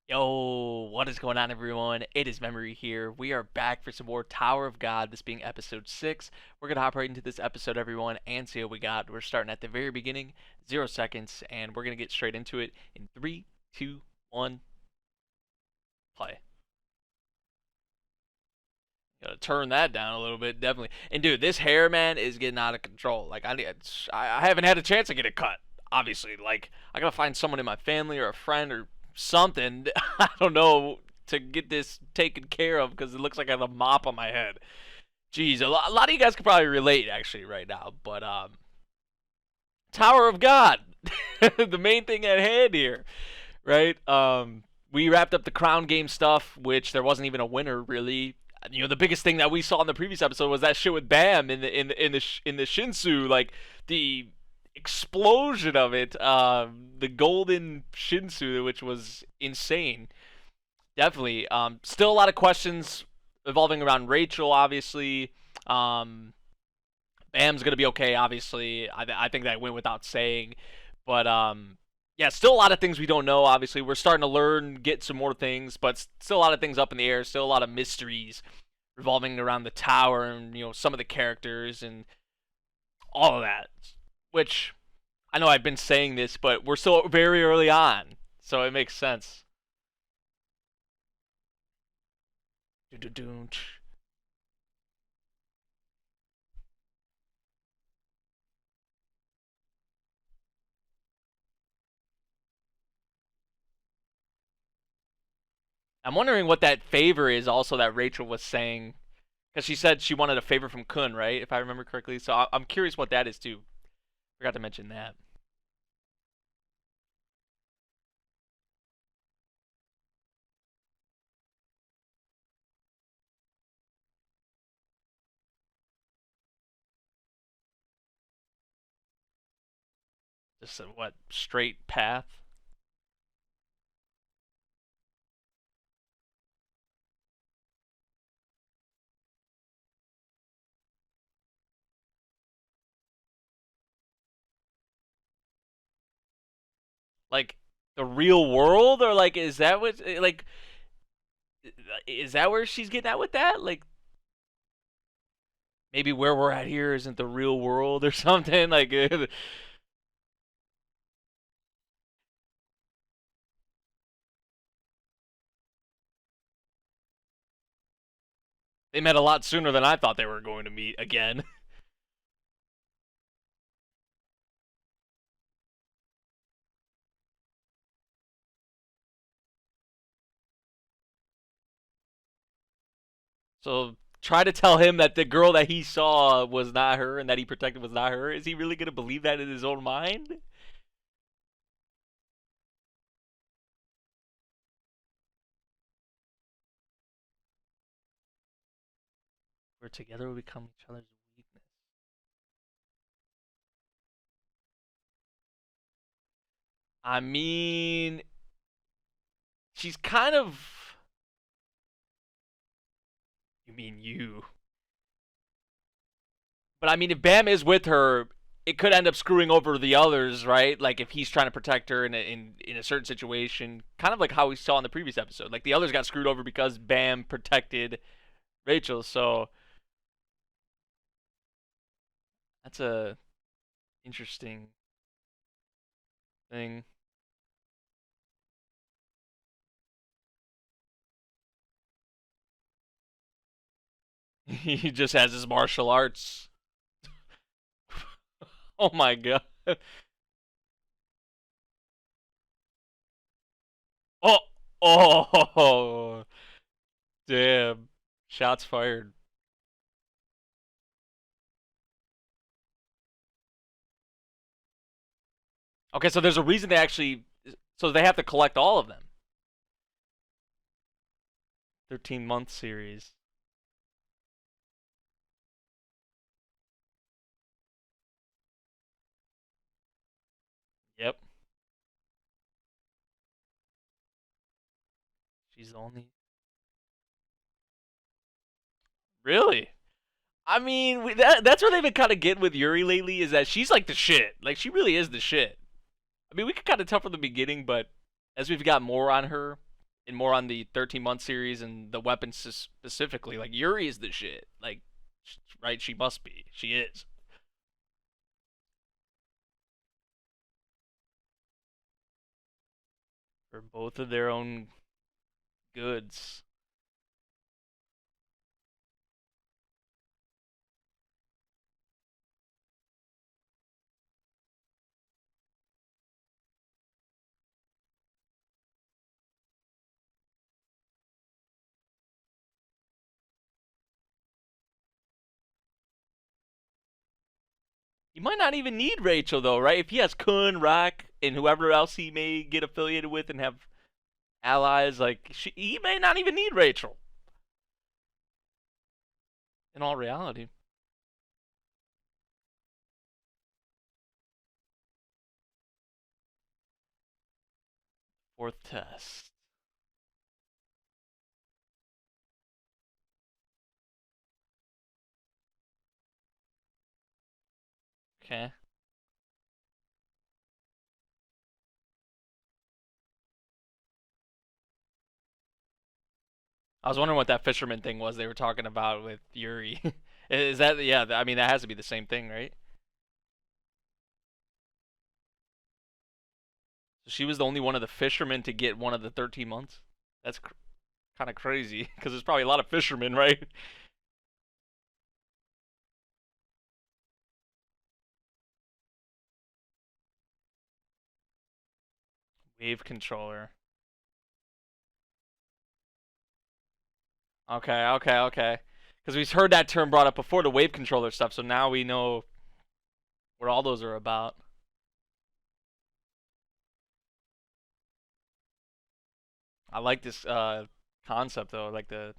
Yo, what is going on, everyone? It is Memory here. We are back for some more Tower of God, this being episode 6. We're going to hop right into this episode, everyone, and see what we got. We're starting at the very beginning, 0 seconds, and we're going to get straight into it in 3, 2, 1, play. Gotta turn that down a little bit, definitely. And dude, this hair, man, is getting out of control. Like, I haven't had a chance to get it cut, obviously. Like, I gotta find someone in my family or a friend or something, I don't know, to get this taken care of because it looks like I have a mop on my head. Jeez, a lot of you guys could probably relate, actually, right now. But, Tower of God, the main thing at hand here, right? We wrapped up the crown game stuff, which there wasn't even a winner, really. You know, the biggest thing that we saw in the previous episode was that shit with Bam in the Shinsu, like the explosion of it, the golden Shinsu, which was insane. Definitely. Still a lot of questions evolving around Rachel, obviously. Bam's gonna be okay, obviously. I think that went without saying, but yeah, still a lot of things we don't know. Obviously, we're starting to learn, get some more things, but still a lot of things up in the air. Still a lot of mysteries revolving around the tower and some of the characters and all of that. Which I know I've been saying this, but we're still very early on, so it makes sense. I'm wondering what that favor is also that Rachel was saying, because she said she wanted a favor from Kun, right? If I remember correctly. So I'm curious what that is too. Forgot to mention that. Just a what straight path? Like the real world, or like is that what like is that where she's getting at with that? Like maybe where we're at here isn't the real world or something. Like they met a lot sooner than I thought they were going to meet again. So try to tell him that the girl that he saw was not her and that he protected was not her. Is he really gonna believe that in his own mind? We're together, we become each other's weakness. I mean, she's kind of. You mean you? But I mean, if Bam is with her, it could end up screwing over the others, right? Like if he's trying to protect her in a certain situation, kind of like how we saw in the previous episode. Like the others got screwed over because Bam protected Rachel. So that's a interesting thing. He just has his martial arts. Oh my god. Oh, oh, damn. Shots fired. Okay, so there's a reason they actually. So they have to collect all of them. 13-month series. Yep. She's the only. Really? I mean, that's where they've been kind of getting with Yuri lately is that she's like the shit. Like, she really is the shit. I mean, we could kind of tell from the beginning, but as we've got more on her, and more on the 13-month series and the weapons specifically. Like Yuri is the shit. Like, right? She must be. She is. For both of their own goods. He might not even need Rachel though, right? If he has Kun, Rock, and whoever else he may get affiliated with and have allies, like he may not even need Rachel. In all reality, fourth test. Okay. I was wondering what that fisherman thing was they were talking about with Yuri. Is that yeah? I mean, that has to be the same thing, right? So she was the only one of the fishermen to get one of the 13 months. That's kind of crazy because there's probably a lot of fishermen, right? Wave controller. Okay, okay, okay. Because we've heard that term brought up before, the wave controller stuff. So now we know what all those are about. I like this concept though. Like the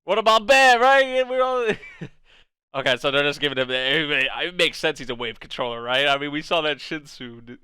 what about Bam? Right? We're all okay. So they're just giving him. It makes sense. He's a wave controller, right? I mean, we saw that Shinsu.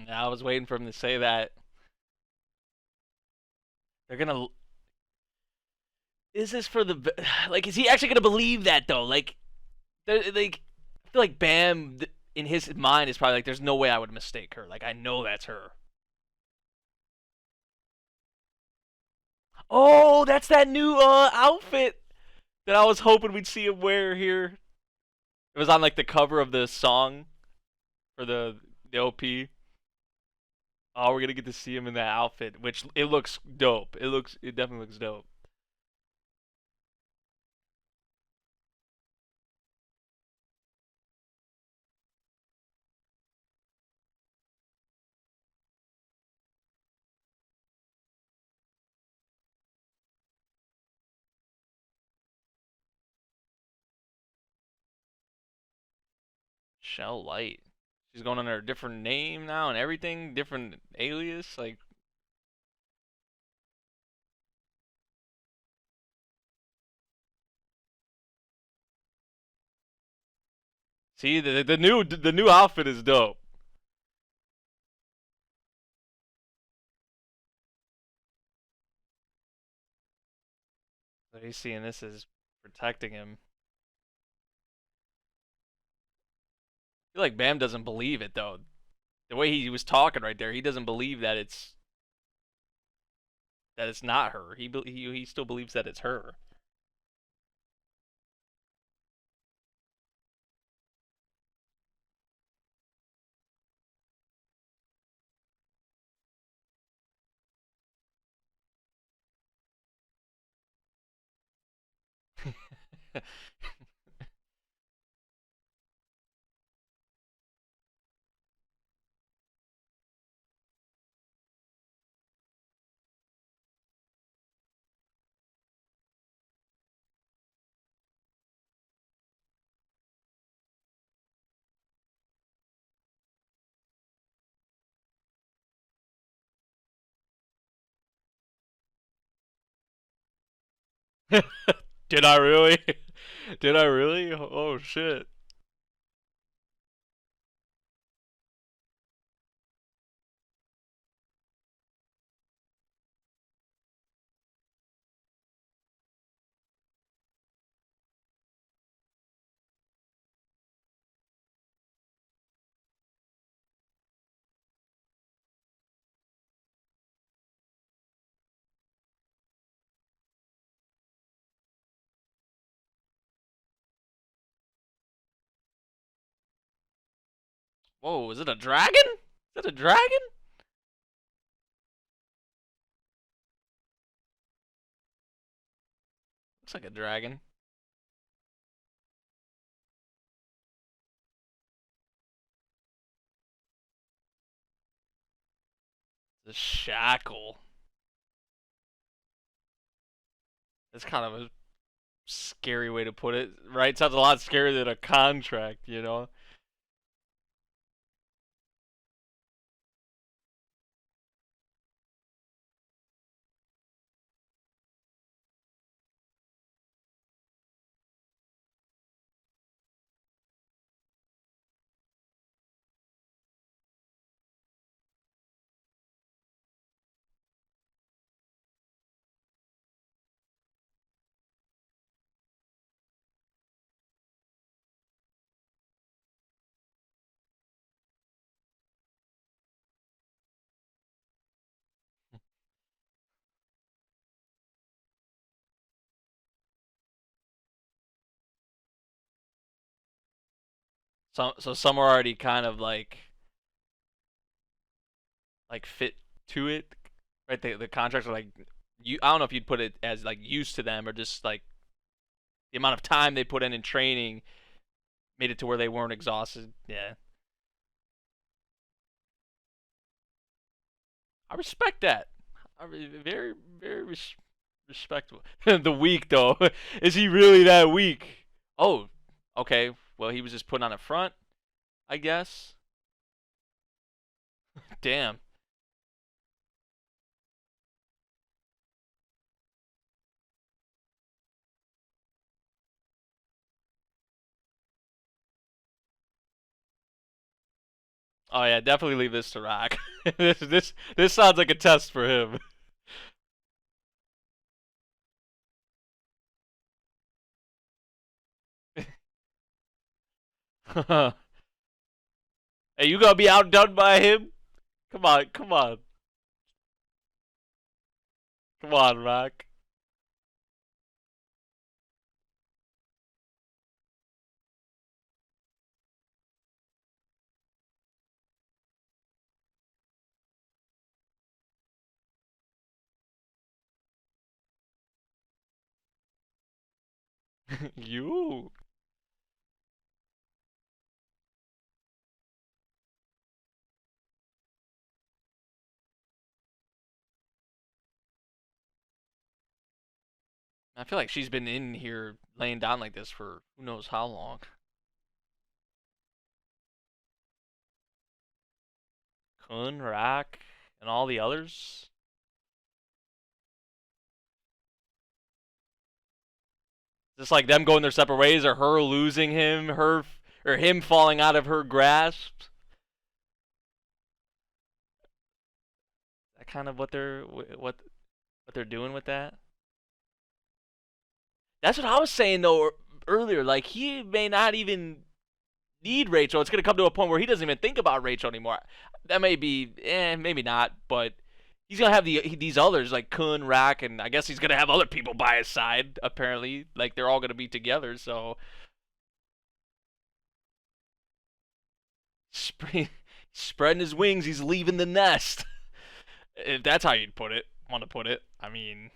I was waiting for him to say that. They're gonna. Is this for the like? Is he actually gonna believe that though? Like I feel like Bam in his mind is probably like, "There's no way I would mistake her. Like I know that's her." Oh, that's that new outfit that I was hoping we'd see him wear here. It was on like the cover of the song for the OP. Oh, we're gonna get to see him in that outfit, which it looks dope. It definitely looks dope. Shell Light. She's going under a different name now and everything, different alias. Like, see the new outfit is dope. So he's seeing this as protecting him. I feel like Bam doesn't believe it though. The way he was talking right there, he doesn't believe that it's not her. He still believes that it's her. Did I really? Did I really? Oh shit. Whoa, is it a dragon? Is it a dragon? Looks like a dragon. The shackle. That's kind of a scary way to put it, right? Sounds a lot scarier than a contract, you know? So some are already kind of like fit to it, right? The contracts are like you. I don't know if you'd put it as like used to them or just like the amount of time they put in training made it to where they weren't exhausted. Yeah, I respect that. Very respectable. The weak though, is he really that weak? Oh, okay. Well, he was just put on a front, I guess. Damn. Oh yeah, definitely leave this to Rock. This sounds like a test for him. Hey, you gonna be outdone by him? Come on, come on, come on, Rock. You. I feel like she's been in here laying down like this for who knows how long. Kun, Rock, and all the others. Just like them going their separate ways, or her losing him, her or him falling out of her grasp. That kind of what they're doing with that. That's what I was saying though earlier. Like he may not even need Rachel. It's gonna come to a point where he doesn't even think about Rachel anymore. That may be, maybe not, but he's gonna have these others like Kun, Rack, and I guess he's gonna have other people by his side. Apparently, like they're all gonna be together. So spreading his wings, he's leaving the nest. If that's how you'd put it, want to put it. I mean,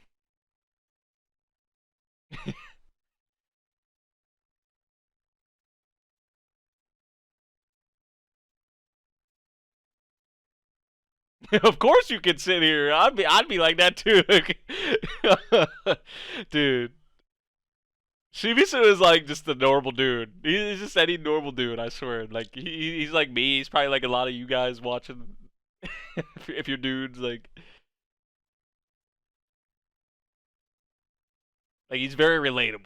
of course you could sit here. I'd be like that too, dude. Shibisu is like just a normal dude. He's just any normal dude. I swear. Like he's like me. He's probably like a lot of you guys watching. If you're dudes, like Like he's very relatable.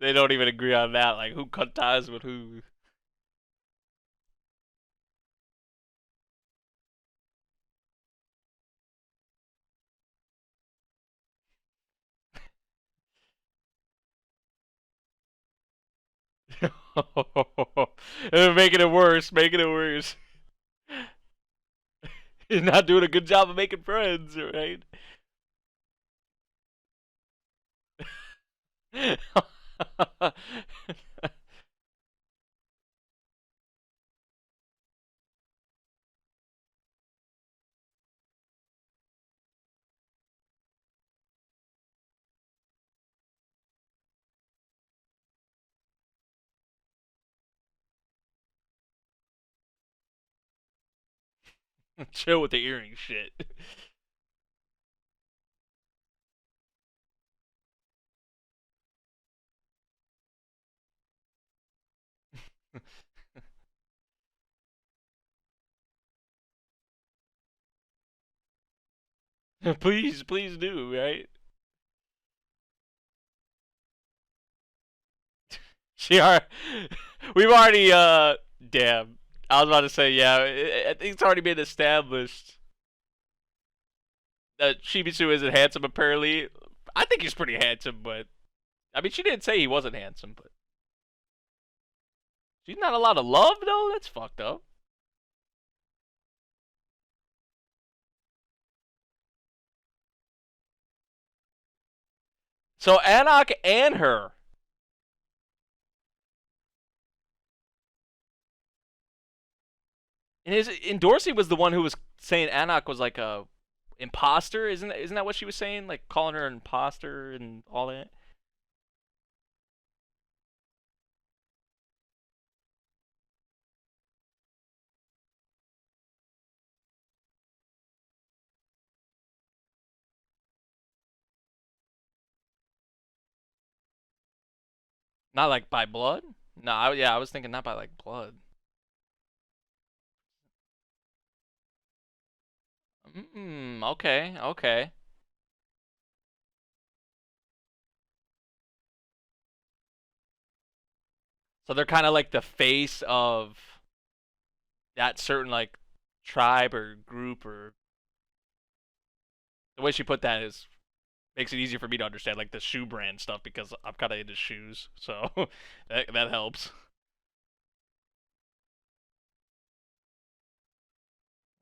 They don't even agree on that. Like who cut ties with who? Making it worse. Making it worse. He's not doing a good job of making friends, right? Chill with the earring shit. Please, please do, right? She are. We've already. Damn. I was about to say, yeah. I think it's already been established that Shibisu isn't handsome. Apparently, I think he's pretty handsome, but I mean, she didn't say he wasn't handsome, but she's not allowed to love though. That's fucked up. So Anak and her. And Dorsey was the one who was saying Anak was like a imposter. Isn't that what she was saying? Like calling her an imposter and all that. Not like by blood. No, yeah, I was thinking not by like blood. Okay, okay. So they're kind of like the face of that certain like tribe or group, or the way she put that is makes it easier for me to understand like the shoe brand stuff because I'm kind of into shoes, so that helps.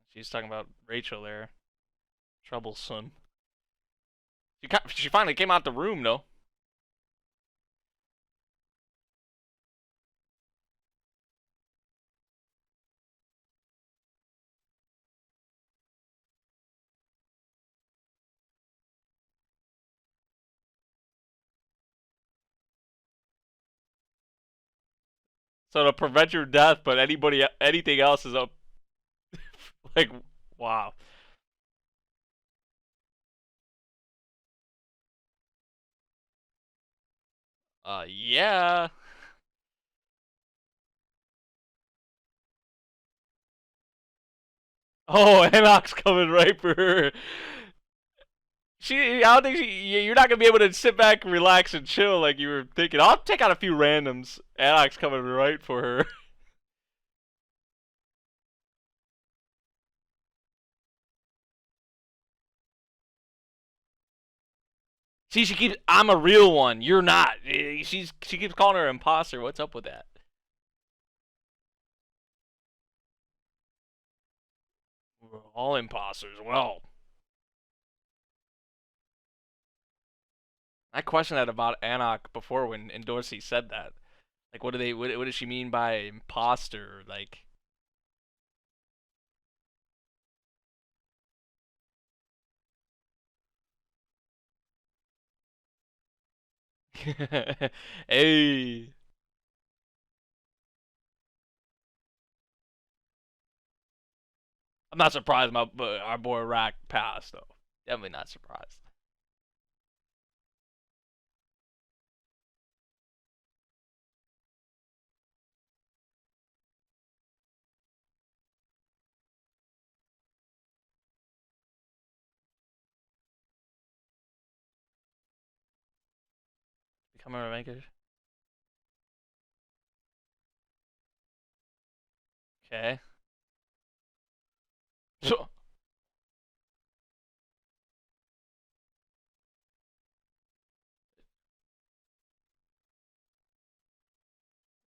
She's talking about Rachel there, troublesome. She finally came out the room though. So to prevent your death, but anything else is up. Like, wow. Yeah. Oh, Anok's coming right for her. I don't think you're not gonna be able to sit back and relax and chill like you were thinking. I'll take out a few randoms. Anok's coming right for her. See, she keeps. I'm a real one. You're not. She keeps calling her imposter. What's up with that? We're all imposters. Well, I questioned that about Anak before when Dorsey said that. Like, what do they? What does she mean by imposter? Like, Hey, I'm not surprised our boy Rack passed though. Definitely not surprised. Becoming a maker. Okay. So,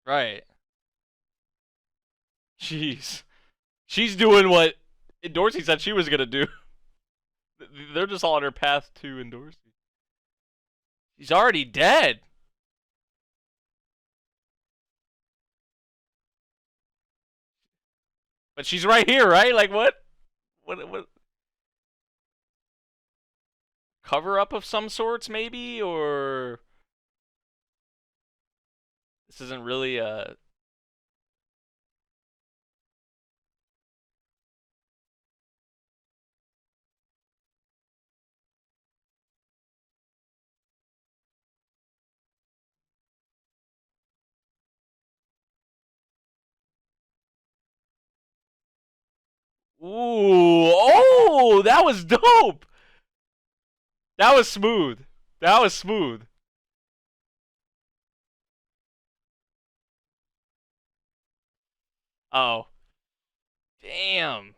right. Jeez. She's doing what Dorsey said she was gonna do. They're just all on her path to Dorsey. She's already dead. But she's right here, right? Like what? What? Cover up of some sorts, maybe, or this isn't really a. Ooh, oh, that was dope. That was smooth. That was smooth. Oh, damn.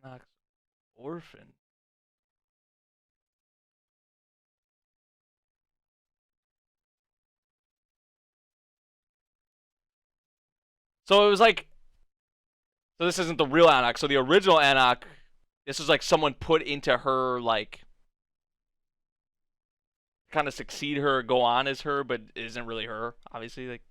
Anak's orphan. So it was like, so this isn't the real Anak. So the original Anak, this is like someone put into her, like, kind of succeed her, go on as her, but isn't really her. Obviously, like,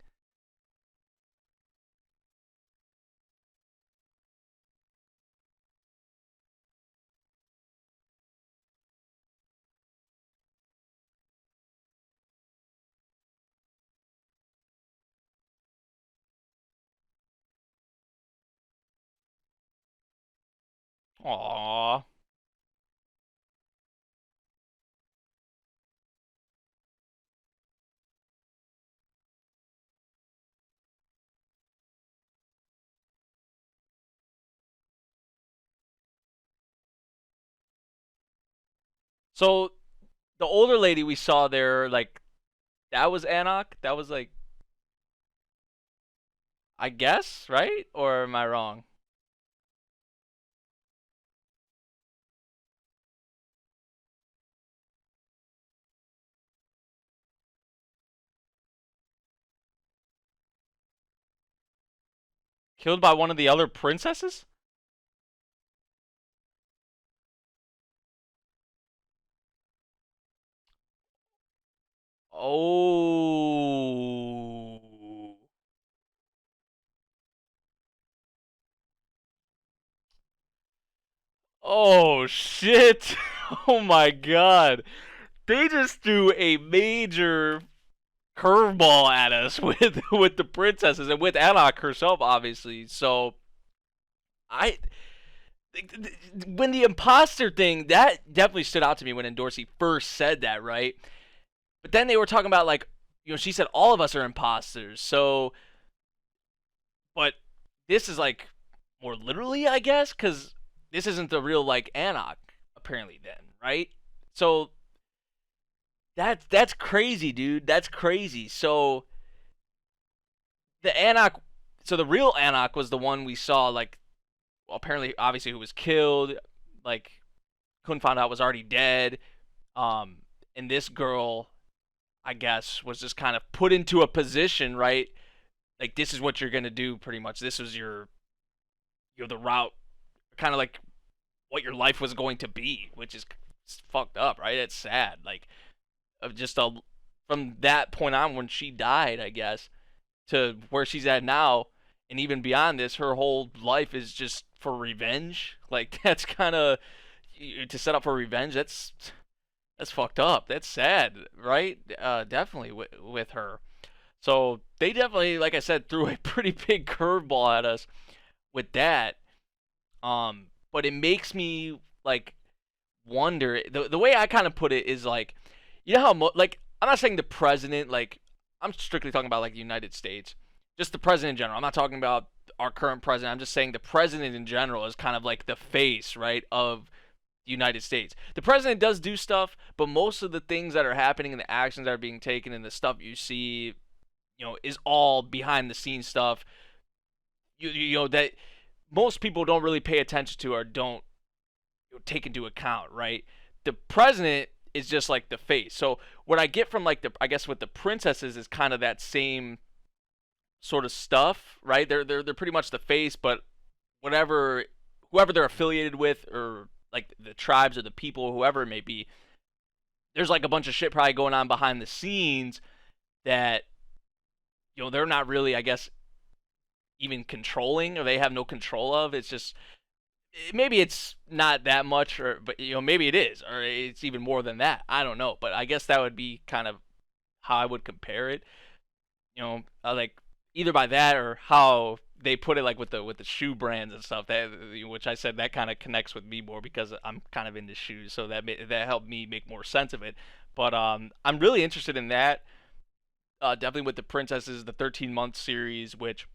aww. So the older lady we saw there, like, that was Anak. That was like, I guess, right? Or am I wrong? Killed by one of the other princesses? Oh. Oh shit. Oh my god. They just threw a major curveball at us with the princesses and with Anak herself obviously. So I when the imposter thing, that definitely stood out to me when Endorsey first said that, right? But then they were talking about, like, she said all of us are imposters. So, but this is like more literally, I guess, because this isn't the real, like, Anak apparently. Then, right? So that's crazy, dude. That's crazy. So the Anak, so the real Anak was the one we saw, like, well, apparently, obviously, who was killed. Like, couldn't find out was already dead. Um, and this girl, I guess, was just kind of put into a position, right? Like, this is what you're gonna do, pretty much. This was the route, kind of like what your life was going to be, which is fucked up, right? It's sad. Like, of just a from that point on when she died, I guess. to where she's at now, and even beyond this, her whole life is just for revenge. Like that's kind of to set up for revenge. That's fucked up. That's sad, right? Definitely with her. So they definitely, like I said, threw a pretty big curveball at us with that. But it makes me like wonder. The way I kind of put it is like, you know how like I'm not saying the president, like I'm strictly talking about like the United States, just the president in general. I'm not talking about our current president. I'm just saying the president in general is kind of like the face, right, of the United States. The president does do stuff, but most of the things that are happening and the actions that are being taken and the stuff you see, is all behind the scenes stuff. That most people don't really pay attention to or don't take into account, right? The president is just like the face. So what I get from like I guess with the princesses is kind of that same sort of stuff, right? They're pretty much the face, but whoever they're affiliated with, or like the tribes or the people, whoever it may be, there's like a bunch of shit probably going on behind the scenes that they're not really, I guess, even controlling, or they have no control of. It's just maybe it's not that much, but maybe it is, or it's even more than that. I don't know, but I guess that would be kind of how I would compare it. Like either by that or how they put it, like with the shoe brands and stuff. That which I said that kind of connects with me more because I'm kind of into shoes, so that helped me make more sense of it. But I'm really interested in that. Definitely with the princesses, the 13-month series, which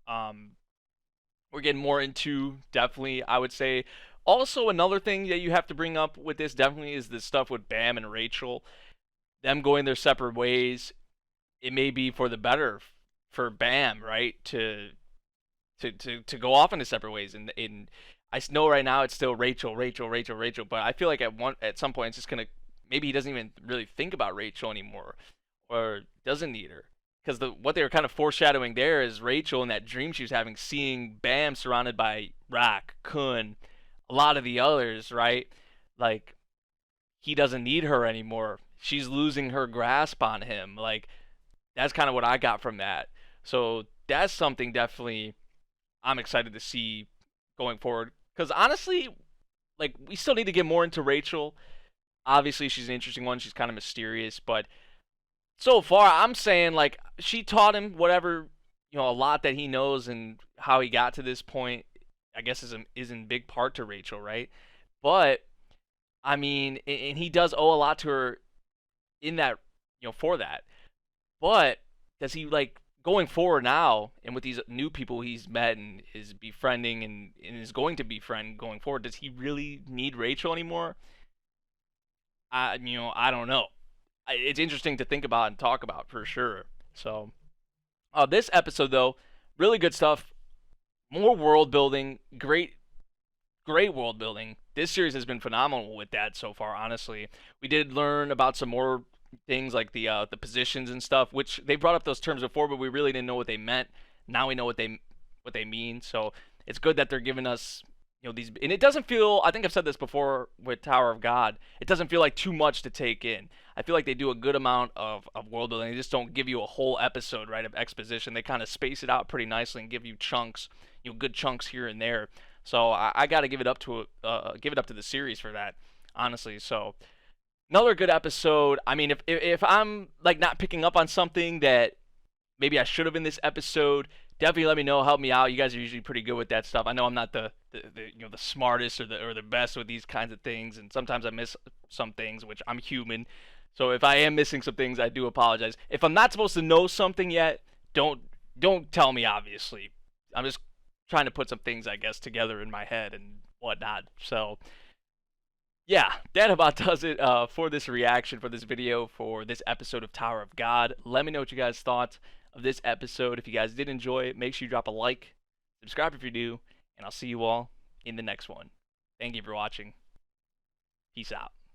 we're getting more into. Definitely, I would say. Also, another thing that you have to bring up with this definitely is the stuff with Bam and Rachel, them going their separate ways. It may be for the better for Bam, right? To go off into separate ways, and I know right now it's still Rachel, Rachel, Rachel, Rachel, but I feel like at some point it's just gonna, maybe he doesn't even really think about Rachel anymore, or doesn't need her, because what they were kind of foreshadowing there is Rachel in that dream she was having, seeing Bam surrounded by Rak, Kun, a lot of the others, right? Like he doesn't need her anymore. She's losing her grasp on him. Like that's kind of what I got from that. So that's something definitely I'm excited to see going forward. Because honestly, like we still need to get more into Rachel. Obviously, she's an interesting one. She's kind of mysterious, but so far, I'm saying like she taught him whatever, a lot that he knows, and how he got to this point, I guess is in big part to Rachel, right? But I mean, and he does owe a lot to her in that, for that. But does he, like, going forward now, and with these new people he's met and is befriending and is going to befriend going forward, does he really need Rachel anymore? I don't know. It's interesting to think about and talk about for sure. So, this episode though, really good stuff. More world building, great world building. This series has been phenomenal with that so far. Honestly, we did learn about some more things like the positions and stuff, which they brought up those terms before, but we really didn't know what they meant. Now we know what they mean. So it's good that they're giving us these, and it doesn't feel. I think I've said this before with Tower of God. It doesn't feel like too much to take in. I feel like they do a good amount of world building. They just don't give you a whole episode, right, of exposition. They kind of space it out pretty nicely and give you chunks, good chunks here and there. So I got to give it up to the series for that, honestly. So another good episode. I mean, if I'm like not picking up on something that maybe I should have in this episode, definitely let me know. Help me out. You guys are usually pretty good with that stuff. I know I'm not the smartest or the best with these kinds of things, and sometimes I miss some things, which I'm human. So if I am missing some things, I do apologize. If I'm not supposed to know something yet, don't tell me. Obviously, I'm just trying to put some things, I guess, together in my head and whatnot. So yeah, that about does it for this reaction, for this video, for this episode of Tower of God. Let me know what you guys thought of this episode. If you guys did enjoy it, make sure you drop a like, subscribe if you're new, and I'll see you all in the next one. Thank you for watching. Peace out.